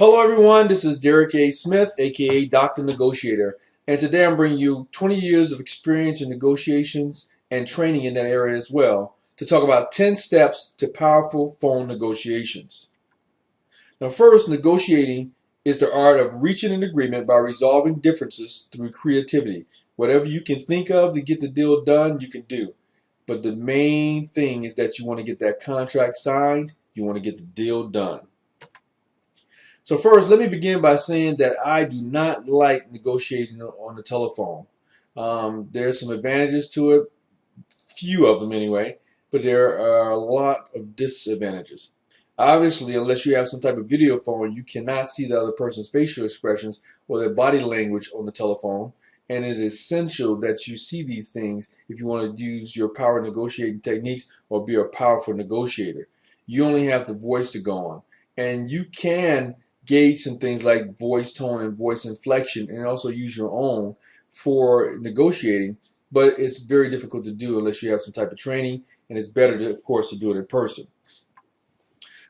Hello everyone, this is Derek A. Smith, aka Dr. Negotiator, and today I'm bringing you 20 years of experience in negotiations and training in that area as well to talk about 10 steps to powerful phone negotiations. Now first, negotiating is the art of reaching an agreement by resolving differences through creativity. Whatever you can think of to get the deal done, you can do. But the main thing is that you want to get that contract signed, you want to get the deal done. So first, let me begin by saying that I do not like negotiating on the telephone. There's some advantages to it, few of them anyway, but there are a lot of disadvantages. Obviously, unless you have some type of video phone, you cannot see the other person's facial expressions or their body language on the telephone, and it is essential that you see these things if you want to use your power negotiating techniques or be a powerful negotiator. You only have the voice to go on, and you can gauge some things like voice tone and voice inflection and also use your own for negotiating, but it's very difficult to do unless you have some type of training, and it's better to, of course, to do it in person.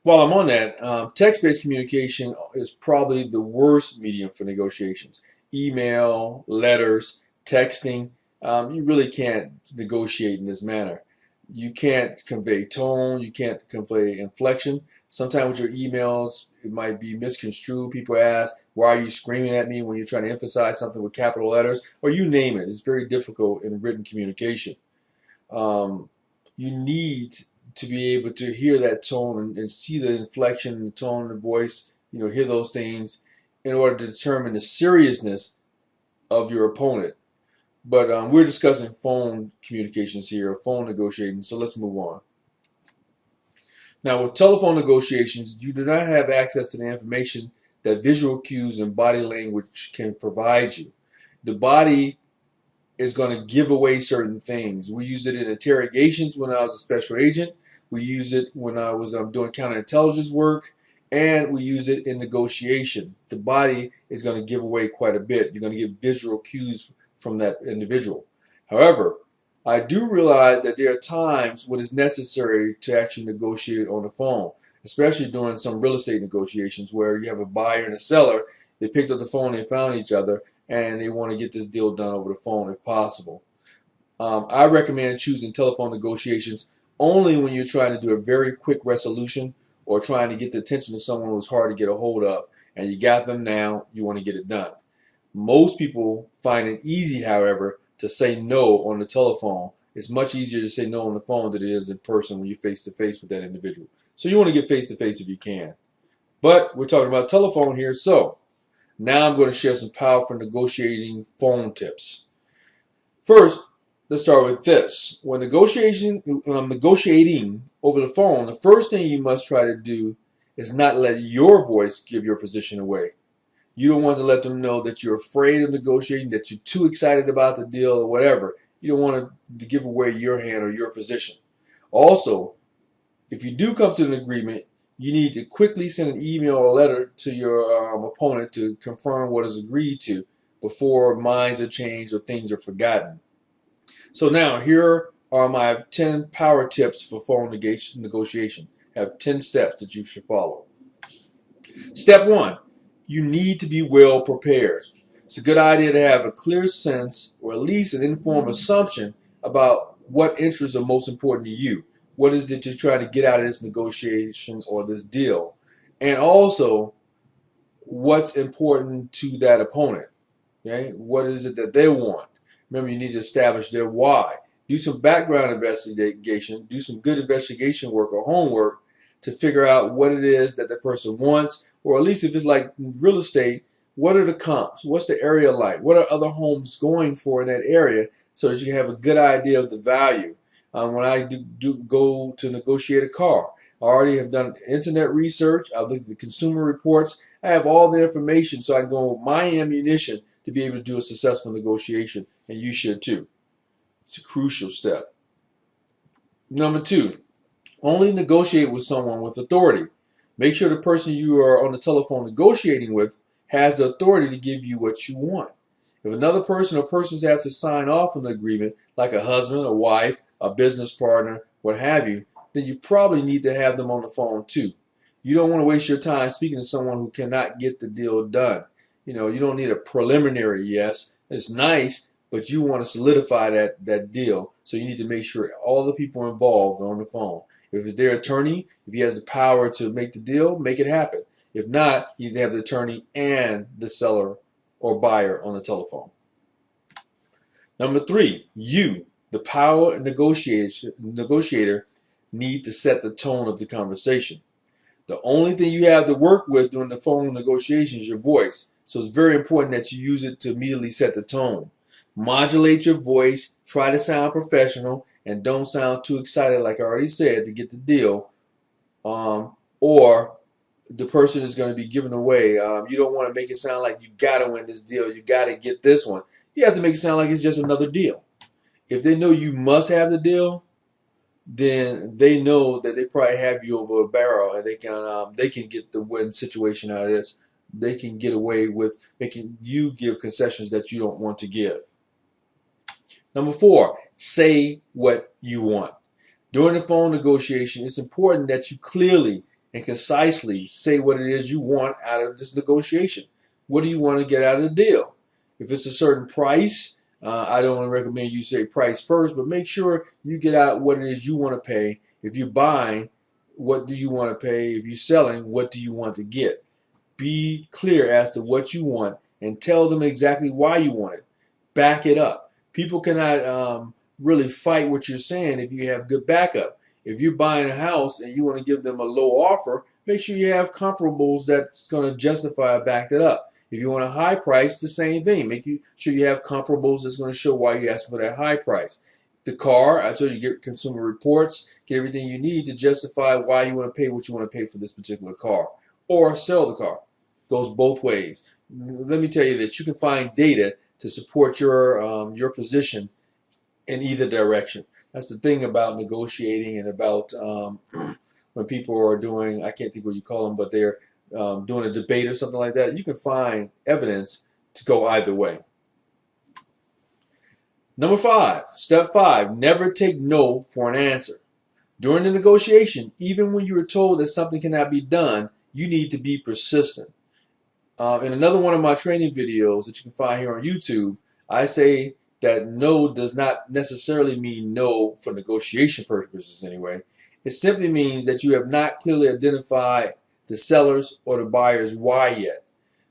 While I'm on that, text-based communication is probably the worst medium for negotiations. Email, letters, texting, you really can't negotiate in this manner. You can't convey tone, you can't convey inflection. Sometimes with your emails, it might be misconstrued. People ask, why are you screaming at me when you're trying to emphasize something with capital letters? Or you name it. It's very difficult in written communication. You need to be able to hear that tone and see the inflection and the tone of the voice, hear those things in order to determine the seriousness of your opponent. But we're discussing phone communications here, phone negotiating, so let's move on. Now, with telephone negotiations, you do not have access to the information that visual cues and body language can provide you. The body is going to give away certain things. We used it in interrogations when I was a special agent. We use it when I was doing counterintelligence work, and we use it in negotiation. The body is going to give away quite a bit. You're going to get visual cues from that individual. However, I do realize that there are times when it's necessary to actually negotiate on the phone, especially during some real estate negotiations where you have a buyer and a seller. They picked up the phone, they found each other, and they want to get this deal done over the phone if possible. I recommend choosing telephone negotiations only when you're trying to do a very quick resolution or trying to get the attention of someone who's hard to get a hold of, and you got them now, you want to get it done. Most people find it easy, however, to say no on the telephone. It's much easier to say no on the phone than it is in person when you're face to face with that individual. So you want to get face to face if you can. But we're talking about telephone here, so now I'm going to share some powerful negotiating phone tips. First, let's start with this. When negotiating over the phone, the first thing you must try to do is not let your voice give your position away. You don't want to let them know that you're afraid of negotiating, that you're too excited about the deal or whatever. You don't want to give away your hand or your position. Also, if you do come to an agreement, you need to quickly send an email or letter to your opponent to confirm what is agreed to before minds are changed or things are forgotten. So now, here are my 10 power tips for phone negotiation. I have 10 steps that you should follow. Step 1. You need to be well prepared. It's a good idea to have a clear sense, or at least an informed assumption, about what interests are most important to you. What is it you're trying to get out of this negotiation or this deal? And also, what's important to that opponent? Okay? What is it that they want? Remember, you need to establish their why. Do some background investigation, do some good investigation work or homework to figure out what it is that the person wants, or at least if it's like real estate, what are the comps? What's the area like? What are other homes going for in that area so that you have a good idea of the value? When I do go to negotiate a car, I already have done internet research. I've looked at the consumer reports. I have all the information so I can go with my ammunition to be able to do a successful negotiation, and you should too. It's a crucial step. Number 2, only negotiate with someone with authority. Make sure the person you are on the telephone negotiating with has the authority to give you what you want. If another person or persons have to sign off on the agreement, like a husband, a wife, a business partner, what have you, then you probably need to have them on the phone too. You don't want to waste your time speaking to someone who cannot get the deal done. You know, you don't need a preliminary yes. It's nice, but you want to solidify that deal. So you need to make sure all the people involved are on the phone. If it's their attorney, if he has the power to make the deal, make it happen. If not, you need to have the attorney and the seller or buyer on the telephone. Number 3, you, the power negotiator, need to set the tone of the conversation. The only thing you have to work with during the phone negotiation is your voice. So it's very important that you use it to immediately set the tone. Modulate your voice, try to sound professional, and don't sound too excited, like I already said, to get the deal. Or the person is going to be given away. You don't want to make it sound like you got to win this deal. You got to get this one. You have to make it sound like it's just another deal. If they know you must have the deal, then they know that they probably have you over a barrel, and they can get the win situation out of this. They can get away with making you give concessions that you don't want to give. Number 4, say what you want. During the phone negotiation, it's important that you clearly and concisely say what it is you want out of this negotiation. What do you want to get out of the deal? If it's a certain price, I don't recommend you say price first, but make sure you get out what it is you want to pay. If you're buying, what do you want to pay? If you're selling, what do you want to get? Be clear as to what you want and tell them exactly why you want it. Back it up. People cannot really fight what you're saying if you have good backup. If you're buying a house and you want to give them a low offer, make sure you have comparables that's going to justify back it up. If you want a high price, the same thing. Make sure you have comparables that's going to show why you asked for that high price. The car, I told you, get consumer reports, get everything you need to justify why you want to pay what you want to pay for this particular car. Or sell the car. Goes both ways. Let me tell you that you can find data to support your position in either direction. That's the thing about negotiating and about when people are doing, I can't think what you call them, but they're doing a debate or something like that. You can find evidence to go either way. Number 5, step 5, never take no for an answer. During the negotiation, even when you are told that something cannot be done, you need to be persistent. In another one of my training videos that you can find here on YouTube, I say that no does not necessarily mean no for negotiation purposes anyway. It simply means that you have not clearly identified the sellers or the buyers why yet.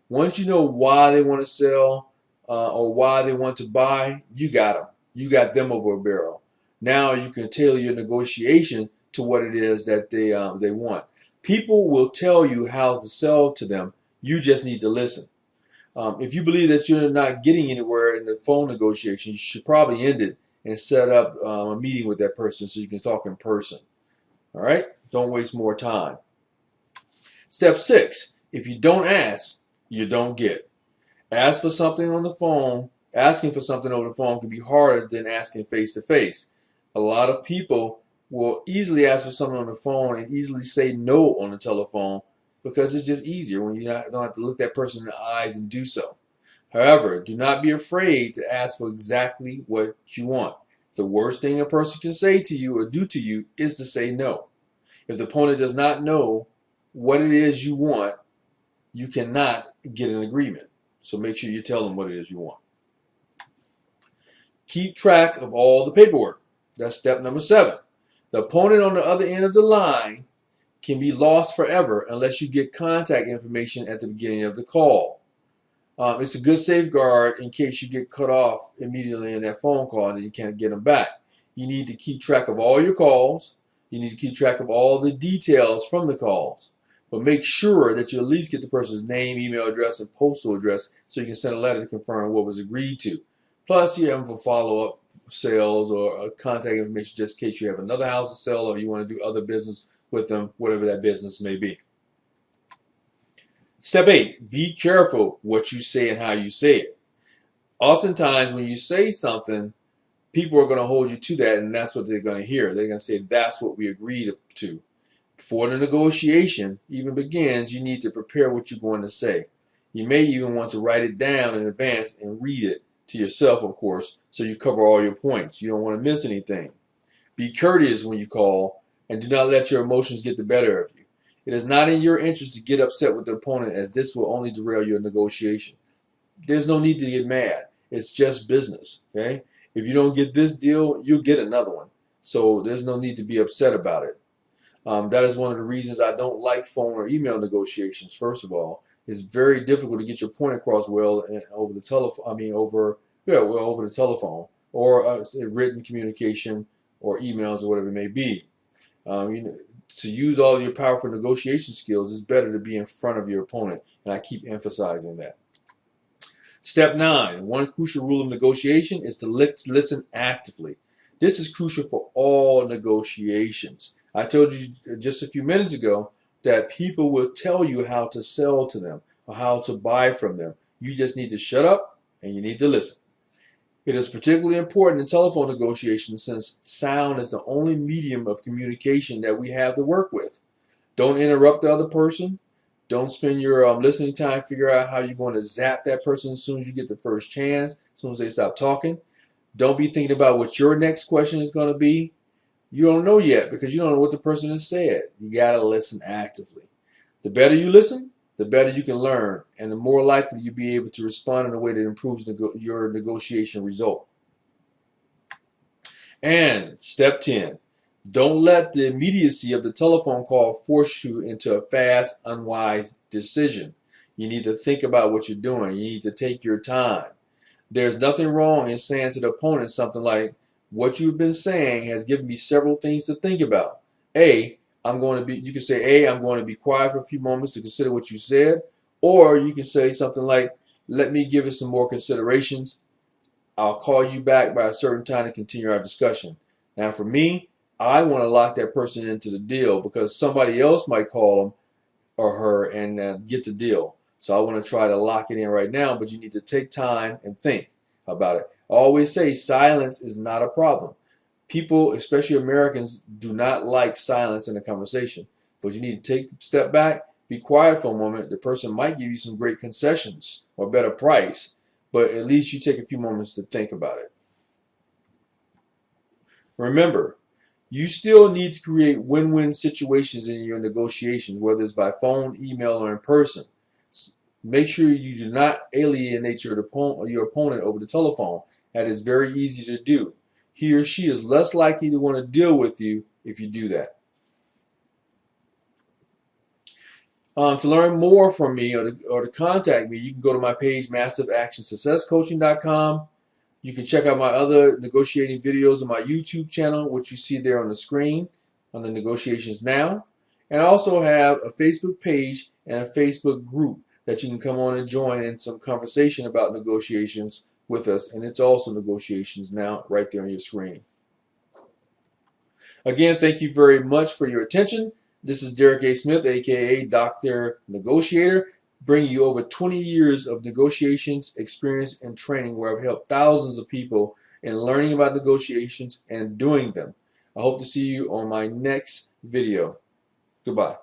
Once you know why they want to sell or why they want to buy, you got them. You got them over a barrel. Now you can tailor your negotiation to what it is that they want. People will tell you how to sell to them. You just need to listen. If you believe that you're not getting anywhere in the phone negotiation, you should probably end it and set up a meeting with that person so you can talk in person. All right? Don't waste more time. Step 6, if you don't ask, you don't get. Ask for something on the phone. Asking for something over the phone can be harder than asking face to face. A lot of people will easily ask for something on the phone and easily say no on the telephone because it's just easier when you don't have to look that person in the eyes and do so. However, do not be afraid to ask for exactly what you want. The worst thing a person can say to you or do to you is to say no. If the opponent does not know what it is you want, you cannot get an agreement. So make sure you tell them what it is you want. Keep track of all the paperwork. That's step number 7. The opponent on the other end of the line can be lost forever unless you get contact information at the beginning of the call. It's a good safeguard in case you get cut off immediately in that phone call and you can't get them back. You need to keep track of all your calls. You need to keep track of all the details from the calls. But make sure that you at least get the person's name, email address, and postal address so you can send a letter to confirm what was agreed to. Plus, you have them for follow-up sales or contact information just in case you have another house to sell or you want to do other business with them, whatever that business may be. Step 8, be careful what you say and how you say it. Oftentimes, when you say something, people are going to hold you to that, and that's what they're going to hear. They're going to say, that's what we agreed to. Before the negotiation even begins, you need to prepare what you're going to say. You may even want to write it down in advance and read it to yourself, of course, so you cover all your points. You don't want to miss anything. Be courteous when you call, and do not let your emotions get the better of you. It is not in your interest to get upset with the opponent, as this will only derail your negotiation. There's no need to get mad. It's just business. Okay? If you don't get this deal, you'll get another one. So there's no need to be upset about it. That is one of the reasons I don't like phone or email negotiations. First of all, it's very difficult to get your point across well over the telephone. Over the telephone or written communication or emails or whatever it may be. To use all of your powerful negotiation skills, it's better to be in front of your opponent, and I keep emphasizing that. Step 9. One crucial rule of negotiation is to listen actively. This is crucial for all negotiations. I told you just a few minutes ago that people will tell you how to sell to them or how to buy from them. You just need to shut up and you need to listen. It is particularly important in telephone negotiations since sound is the only medium of communication that we have to work with. Don't interrupt the other person. Don't spend your listening time figure out how you're going to zap that person as soon as you get the first chance, as soon as they stop talking. Don't be thinking about what your next question is going to be. You don't know yet because you don't know what the person has said. You got to listen actively. The better you listen, the better you can learn, and the more likely you'll be able to respond in a way that improves your negotiation result. And step 10, don't let the immediacy of the telephone call force you into a fast, unwise decision. You need to think about what you're doing. You need to take your time. There's nothing wrong in saying to the opponent something like, what you've been saying has given me several things to think about. You can say, I'm going to be quiet for a few moments to consider what you said. Or you can say something like, let me give it some more considerations. I'll call you back by a certain time to continue our discussion. Now for me, I want to lock that person into the deal because somebody else might call him or her and get the deal. So I want to try to lock it in right now, but you need to take time and think about it. I always say silence is not a problem. People, especially Americans, do not like silence in a conversation. But you need to take a step back, be quiet for a moment. The person might give you some great concessions or a better price, but at least you take a few moments to think about it. Remember, you still need to create win-win situations in your negotiations, whether it's by phone, email, or in person. Make sure you do not alienate your opponent over the telephone. That is very easy to do. He or she is less likely to want to deal with you if you do that. To learn more from me or to contact me, you can go to my page, massiveactionsuccesscoaching.com. You can check out my other negotiating videos on my YouTube channel, which you see there on the screen on the Negotiations Now. And I also have a Facebook page and a Facebook group that you can come on and join in some conversation about negotiations with us. And it's also Negotiations Now right there on your screen. Again, thank you very much for your attention. This is Derek A. Smith, aka Dr. Negotiator, bringing you over 20 years of negotiations experience and training where I've helped thousands of people in learning about negotiations and doing them. I hope to see you on my next video. Goodbye.